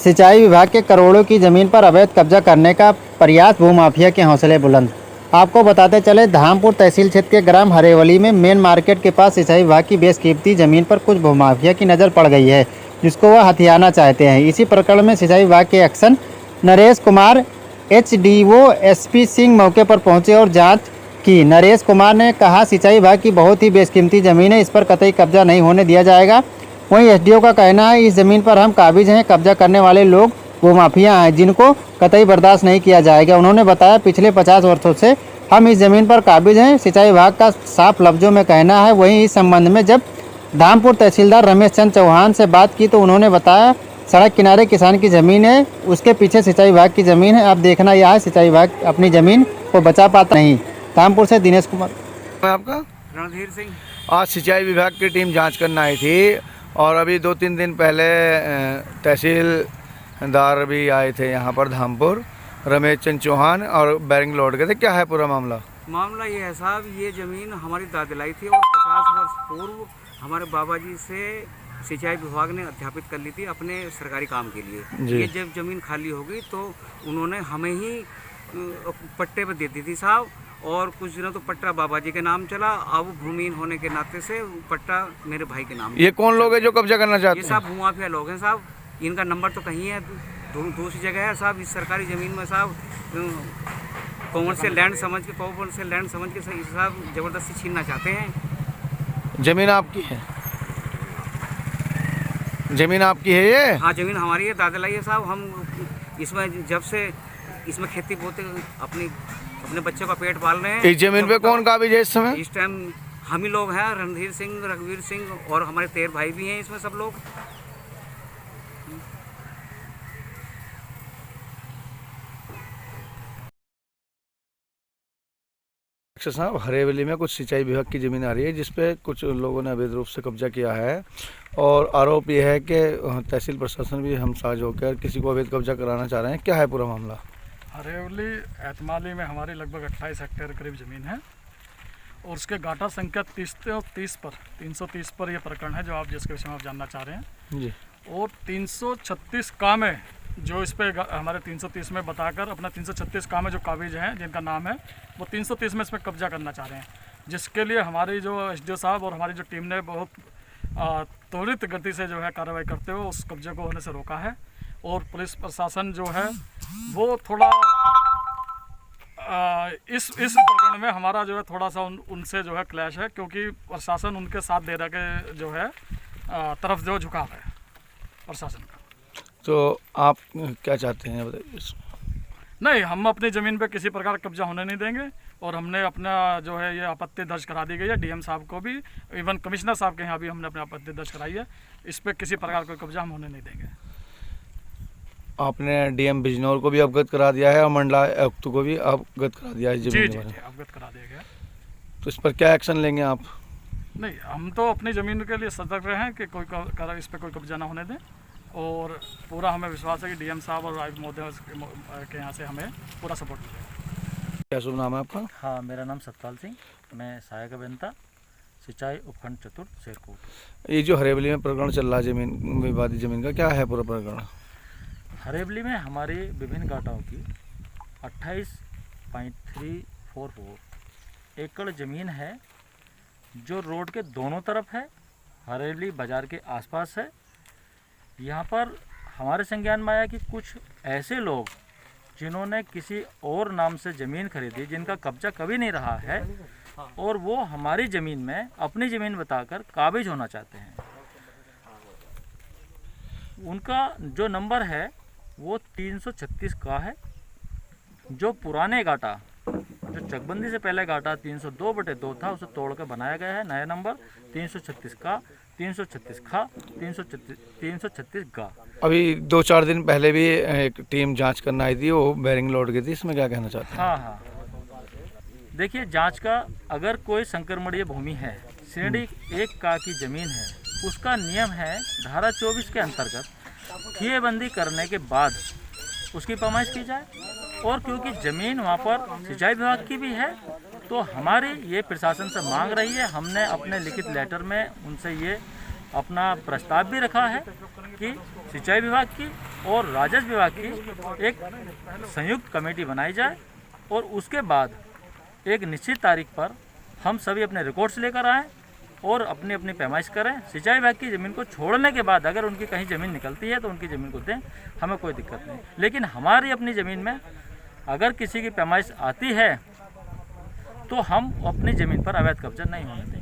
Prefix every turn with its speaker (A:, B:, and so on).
A: सिंचाई विभाग के करोड़ों की ज़मीन पर अवैध कब्जा करने का प्रयास, भूमाफिया के हौसले बुलंद। आपको बताते चले, धामपुर तहसील क्षेत्र के ग्राम हरेवली में मेन मार्केट के पास सिंचाई विभाग की बेशकीमती ज़मीन पर कुछ भूमाफिया की नज़र पड़ गई है, जिसको वह हथियाना चाहते हैं। इसी प्रकरण में सिंचाई विभाग के action Naresh Kumar HDO SP Singh मौके पर पहुंचे और जांच की। नरेश कुमार ने कहा, सिंचाई विभाग की बहुत ही बेशकीमती ज़मीन है, इस पर कतई कब्जा नहीं होने दिया जाएगा। वहीं SDO का कहना है, इस ज़मीन पर हम काबिज हैं, कब्जा करने वाले लोग वो माफिया हैं जिनको कतई बर्दाश्त नहीं किया जाएगा। उन्होंने बताया, पिछले 50 वर्षों से हम इस ज़मीन पर काबिज हैं, सिंचाई विभाग का साफ लफ्ज़ों में कहना है। वहीं इस संबंध में जब धामपुर तहसीलदार रमेश चंद चौहान से बात की तो उन्होंने बताया, सड़क किनारे किसान की ज़मीन है, उसके पीछे सिंचाई विभाग की ज़मीन है। अब देखना यह है, सिंचाई विभाग अपनी ज़मीन को बचा पाता नहीं। धामपुर से दिनेश कुमार।
B: आपका
C: रणधीर सिंह।
B: आज सिंचाई विभाग की टीम जांच करने आई थी और अभी 2-3 दिन पहले तहसीलदार भी आए थे यहाँ पर धामपुर, रमेश चंद चौहान, और बैरिंग लौट गए थे। क्या है पूरा मामला?
C: मामला ये है साहब, ये ज़मीन हमारी दादिलाई थी और 50 वर्ष पूर्व हमारे बाबा जी से सिंचाई विभाग ने अध्यापित कर ली थी अपने सरकारी काम के लिए। ये जब ज़मीन खाली हो गई तो उन्होंने हमें ही पट्टे पर दे दी थी साहब, और कुछ दिनों तो पट्टा बाबा जी के नाम चला। अब भूमिहीन होने के नाते से पट्टा मेरे भाई के नाम।
B: ये कौन लोग हैं जो कब्जा करना चाहते हैं?
C: ये साहब भूमाफिया लोग हैं साहब। इनका नंबर तो कहीं है, दूसरी जगह है साहब। इस सरकारी ज़मीन में साहब कॉमर्शियल लैंड समझ के साहब ज़बरदस्ती छीनना चाहते हैं।
B: ज़मीन आपकी है? ज़मीन आपकी है ये?
C: हाँ, ज़मीन हमारी है, दादलाई है साहब। हम इसमें जब से इसमें खेती बोते अपने बच्चों का पेट पाल रहे हैं।
B: इस ज़मीन पे कौन काबिज है इस समय?
C: इस टाइम हम ही लोग हैं, रणधीर सिंह, रघुवीर सिंह, और हमारे 13 भाई भी हैं इसमें सब लोग।
B: साहब, हरेवली में कुछ सिंचाई विभाग की ज़मीन आ रही है जिसपे कुछ लोगों ने अवैध रूप से कब्जा किया है, और आरोप ये है कि तहसील प्रशासन भी हम साझ होकर किसी को अवैध कब्जा कराना चाह रहे हैं। क्या है पूरा मामला?
D: हरेवली एतमाली में हमारी लगभग 28 हेक्टेयर करीब ज़मीन है, और उसके गाटा संख्या 330 पर यह प्रकरण है जो आप जिसके विषय में आप जानना चाह रहे हैं
B: जी।
D: और 336 का में जो इस पे हमारे 330 में बताकर अपना 336 का में जो काबिज हैं जिनका नाम है, वो 330 में इसमें कब्जा करना चाह रहे हैं, जिसके लिए हमारी जो SDO साहब और हमारी जो टीम ने बहुत त्वरित गति से जो है कार्रवाई करते हुए उस कब्जे को होने से रोका है। और पुलिस प्रशासन जो है वो थोड़ा इस प्रकरण में हमारा जो है थोड़ा सा उनसे जो है क्लैश है, क्योंकि प्रशासन उनके साथ दे रहा के जो है तरफ जो झुकाव है प्रशासन का।
B: तो आप क्या चाहते हैं बताइए?
D: नहीं, हम अपनी ज़मीन पे किसी प्रकार कब्जा होने नहीं देंगे, और हमने अपना जो है ये आपत्ति दर्ज करा दी गई है DM साहब को भी, इवन कमिश्नर साहब के यहाँ भी हमने अपनी आपत्ति दर्ज कराई है। इस पर किसी प्रकार कोई कब्जा हम होने नहीं देंगे।
B: आपने DM बिजनौर को भी अवगत करा दिया है और मंडलायुक्त को भी अवगत करा दिया है
D: जी, अवगत करा दिया गया।
B: तो इस पर क्या एक्शन लेंगे आप?
D: नहीं, हम तो अपनी ज़मीन के लिए सतर्क रहें कि कोई इस पर कोई कब्जा ना होने दें, और पूरा हमें विश्वास है कि DM साहब और आयुक्त महोदय के यहाँ से हमें पूरा सपोर्ट मिलेगा।
B: क्या शुभ नाम है आपका?
E: हाँ, मेरा नाम सतपाल सिंह, मैं सहायक अभियंता सिंचाई उपखंड चतुर्थ शेरकोट।
B: ये जो हरेवली में प्रकरण चल रहा है जमीन विवादित ज़मीन का, क्या है पूरा प्रकरण?
E: हरेवली में हमारी विभिन्न गाटाओं की 28.344 एकड़ ज़मीन है जो रोड के दोनों तरफ है, हरेवली बाज़ार के आसपास है। यहाँ पर हमारे संज्ञान में आया कि कुछ ऐसे लोग जिन्होंने किसी और नाम से ज़मीन खरीदी, जिनका कब्जा कभी नहीं रहा है, और वो हमारी ज़मीन में अपनी ज़मीन बताकर काबिज होना चाहते हैं। उनका जो नंबर है वो 336 का है। जो पुराने गाटा, जो चकबंदी से पहले गाटा 302/2 था, उसे तोड़ कर बनाया गया है नया नंबर 336 का, 336 खा, 336 गा।
B: अभी 2-4 दिन पहले भी एक टीम जांच करना आई थी, वो बैरिंग लौट गई थी, इसमें क्या कहना चाहते हैं?
E: हाँ, देखिए, जांच का अगर कोई संक्रमणीय भूमि है, श्रेणी 1 का की ज़मीन है, उसका नियम है धारा 24 के अंतर्गत खिएबंदी करने के बाद उसकी पैमाइश की जाए। और क्योंकि ज़मीन वहाँ पर सिंचाई विभाग की भी है, तो हमारी ये प्रशासन से मांग रही है, हमने अपने लिखित लेटर में उनसे ये अपना प्रस्ताव भी रखा है कि सिंचाई विभाग की और राजस्व विभाग की एक संयुक्त कमेटी बनाई जाए और उसके बाद एक निश्चित तारीख पर हम सभी अपने रिकॉर्ड्स लेकर आएँ और अपनी अपनी पैमाइश करें। सिंचाई विभाग की ज़मीन को छोड़ने के बाद अगर उनकी कहीं ज़मीन निकलती है तो उनकी ज़मीन को दें, हमें कोई दिक्कत नहीं। लेकिन हमारी अपनी ज़मीन में अगर किसी की पैमाइश आती है तो हम अपनी ज़मीन पर अवैध कब्जा नहीं होने देंगे।